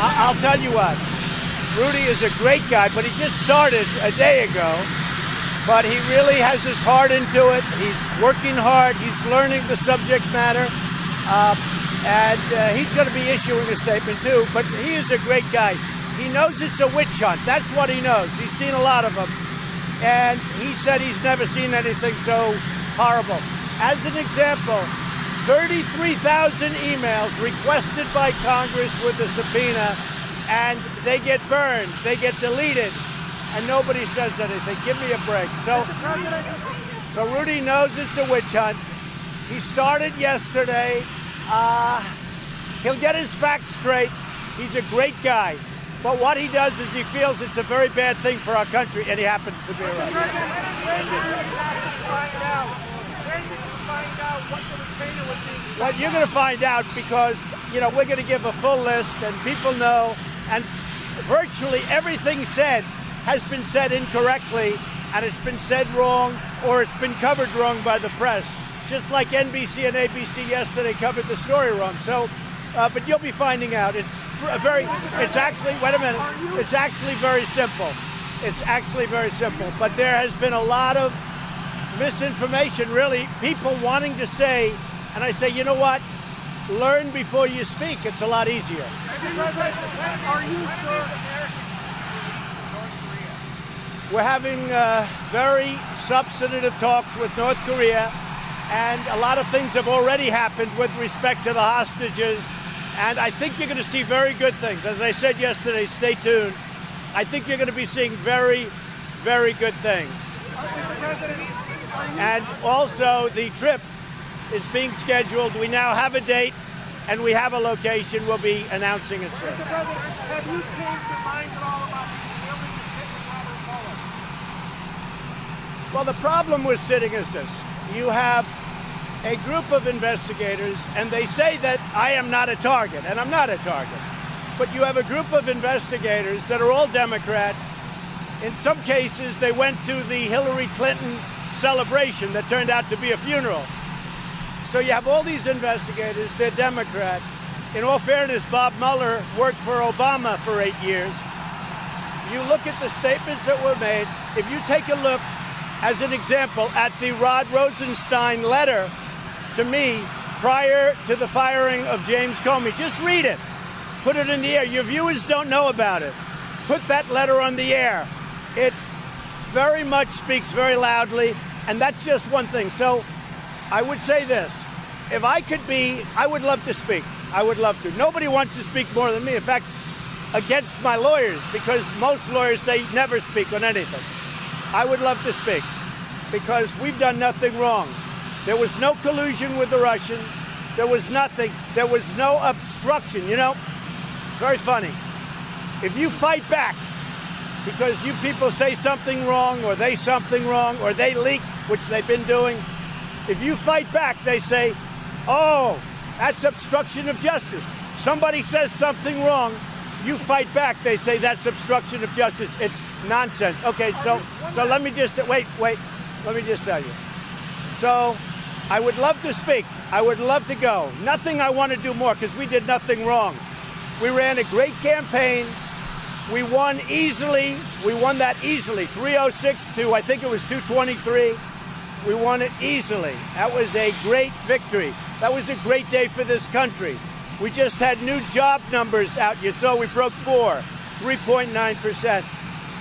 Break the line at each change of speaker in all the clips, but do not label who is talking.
I'll tell you what, Rudy is a great guy, but he just started a day ago. But he really has his heart into it. He's working hard. He's learning the subject matter. And he's going to be issuing a statement, too. But he is a great guy. He knows it's a witch hunt. That's what he knows. He's seen a lot of them. And he said he's never seen anything so horrible. As an example, 33,000 emails requested by Congress with a subpoena, and they get burned, they get deleted, and nobody says anything. Give me a break. So Rudy knows it's a witch hunt. He started yesterday. He'll get his facts straight. He's a great guy. But what he does is he feels it's a very bad thing for our country, and he happens to be right. Well, you're going to find out because, you know, we're going to give a full list, and people know, and virtually everything said has been said incorrectly, and it's been said wrong, or it's been covered wrong by the press, just like NBC and ABC yesterday covered the story wrong. So, but you'll be finding out. It's actually very simple. It's actually very simple. But there has been a lot of misinformation, really, people wanting to say, and I say, you know what? Learn before you speak. It's a lot easier.
Are you sure?
We're having very substantive talks with North Korea, and a lot of things have already happened with respect to the hostages, and I think you're going to see very good things. As I said yesterday, stay tuned. I think you're going to be seeing very, very good things. And also, the trip is being scheduled. We now have a date, and we have a location. We'll be announcing it soon.
Mr. President, have you changed your mind at all about the illegal Robert Mueller?
Well, the problem with sitting is this. You have a group of investigators, and they say that I am not a target, and I'm not a target. But you have a group of investigators that are all Democrats. In some cases, they went to the Hillary Clinton celebration that turned out to be a funeral. So you have all these investigators, they're Democrats. In all fairness, Bob Mueller worked for Obama for 8 years. You look at the statements that were made. If you take a look, as an example, at the Rod Rosenstein letter to me prior to the firing of James Comey, just read it. Put it in the air. Your viewers don't know about it. Put that letter on the air. It very much speaks very loudly, and that's just one thing. So I would say this. If I could be, I would love to speak. I would love to. Nobody wants to speak more than me. In fact, against my lawyers, because most lawyers say never speak on anything. I would love to speak because we've done nothing wrong. There was no collusion with the Russians. There was nothing. There was no obstruction. You know, very funny. If you fight back because you people say something wrong or they something wrong or they leak, which they've been doing, if you fight back, they say, oh, that's obstruction of justice. Somebody says something wrong, you fight back, they say that's obstruction of justice. It's nonsense. Okay, so let me just, wait, let me just tell you. So I would love to speak. I would love to go. Nothing I want to do more because we did nothing wrong. We ran a great campaign. We won easily. We won that easily. 306 to, I think it was 223. We won it easily. That was a great victory. That was a great day for this country. We just had new job numbers out. You saw we broke 3.9%.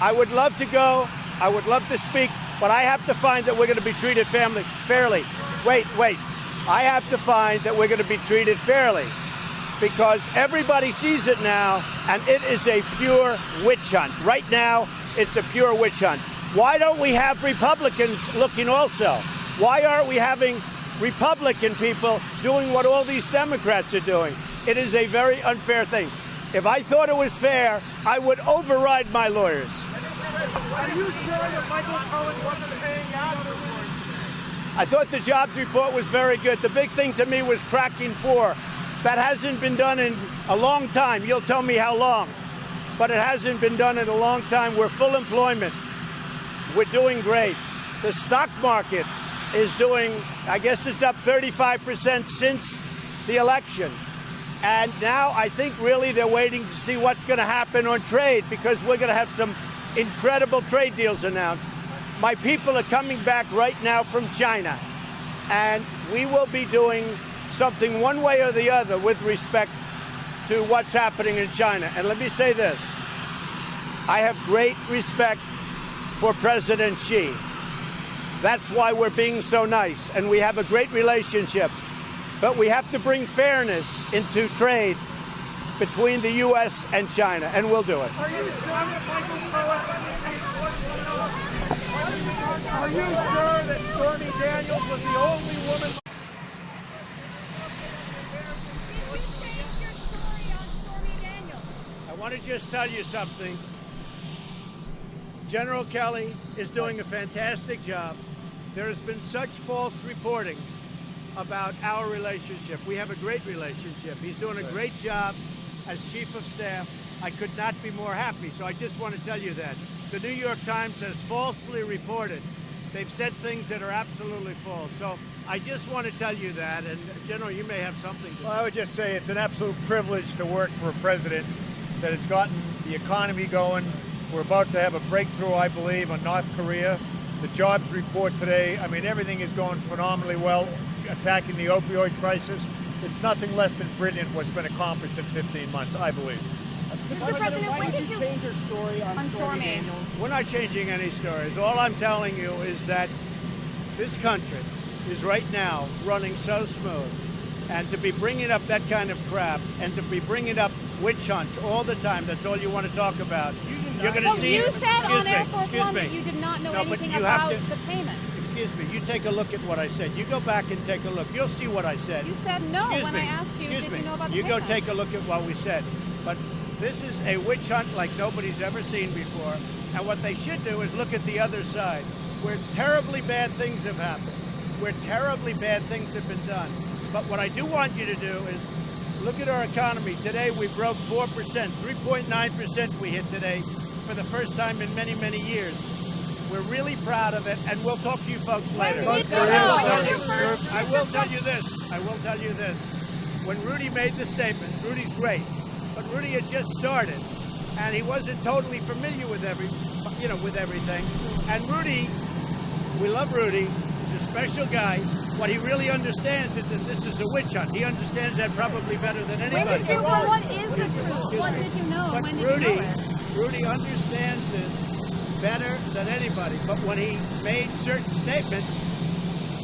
I would love to go. I would love to speak, but I have to find that we're going to be treated fairly. Wait. I have to find that we're going to be treated fairly because everybody sees it now, and it is a pure witch hunt. Right now, it's a pure witch hunt. Why don't we have Republicans looking also? Why aren't we having Republican people doing what all these Democrats are doing? It is a very unfair thing. If I thought it was fair, I would override my lawyers.
Are you sure that Michael Cohen wasn't paying out?
I thought the jobs report was very good. The big thing to me was cracking 4. That hasn't been done in a long time. You'll tell me how long. But it hasn't been done in a long time. We're full employment. We're doing great. The stock market is doing, I guess it's up 35% since the election. And now I think really they're waiting to see what's going to happen on trade, because we're going to have some incredible trade deals announced. My people are coming back right now from China, and we will be doing something one way or the other with respect to what's happening in China. And let me say this. I have great respect for President Xi. That's why we're being so nice, and we have a great relationship. But we have to bring fairness into trade between the U.S. and China, and we'll do it.
Are you sure that Stormy Daniels was the only woman?
I want to just tell you something. General Kelly is doing a fantastic job. There has been such false reporting about our relationship. We have a great relationship. He's doing a great job as Chief of Staff. I could not be more happy. So I just want to tell you that. The New York Times has falsely reported. They've said things that are absolutely false. So I just want to tell you that. And General, you may have something to say.
Well, I would just say it's an absolute privilege to work for a president that has gotten the economy going. We're about to have a breakthrough, I believe, on North Korea. The jobs report today, I mean, everything is going phenomenally well. Attacking the opioid crisis. It's nothing less than brilliant what's been accomplished in 15 months, I believe.
Mr. President, when did you change your story on Stormy Daniels?
We're not changing any stories. All I'm telling you is that this country is right now running so smooth. And to be bringing up that kind of crap and to be bringing up witch hunts all the time, that's all you want to talk about. You're going to see...
You said on Air Force One that you did not know anything about the payment.
Excuse me, you take a look at what I said. You go back and take a look. You'll see what I said.
You said no when I asked you, did you know about the
You
payment?
go take a look at what we said. But this is a witch hunt like nobody's ever seen before. And what they should do is look at the other side, where terribly bad things have happened, where terribly bad things have been done. But what I do want you to do is look at our economy. Today we broke 4%, 3.9% we hit today for the first time in many, many years. We're really proud of it, and we'll talk to you folks later. I will tell you this. I will tell you this. When Rudy made the statement, Rudy's great, but Rudy had just started, and he wasn't totally familiar with everything. And Rudy, we love Rudy. He's a special guy. What he really understands is that this is a witch hunt. He understands that probably better than anybody.
What is the truth? What did you know?
But
When did you know it?
Rudy understands this better than anybody, but when he made certain statements,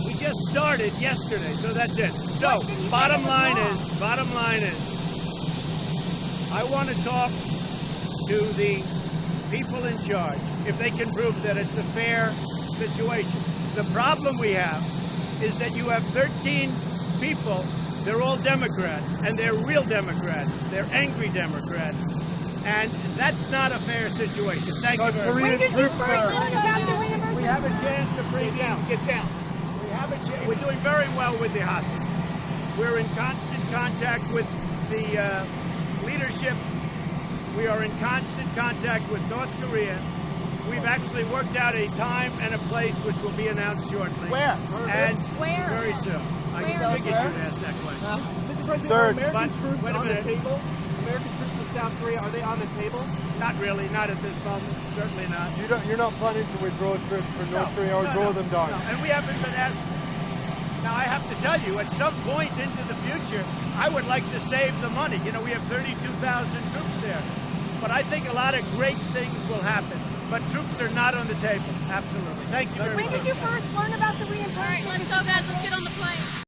we just started yesterday, so that's it. So, bottom line is, I want to talk to the people in charge if they can prove that it's a fair situation. The problem we have is that you have 13 people, they're all Democrats, and they're real Democrats, they're angry Democrats. And that's not a fair situation. Thank you very much.
When did you first learn about the reimbursement?
We have a chance to bring down. Get down. We have a chance. We're doing very well with the hostage. We're in constant contact with the leadership. We are in constant contact with North Korea. We've actually worked out a time and a place which will be announced shortly.
Where?
And
Where?
very soon. I figured you'd ask that question.
Mr. President,
Third,
are American
but
troops
wait a
on the
minute.
table? American troops in South Korea, are they on the table?
Not really. Not at this moment. Certainly not.
You're not planning to withdraw troops from North Korea or draw them down?
No. And we haven't been asked. Now, I have to tell you, at some point into the future, I would like to save the money. You know, we have 32,000 troops there. But I think a lot of great things will happen. But troops are not on the table. Absolutely. Thank you very much.
When did you first learn about the reimbursement?
All right, let's go, guys. Let's get on the plane.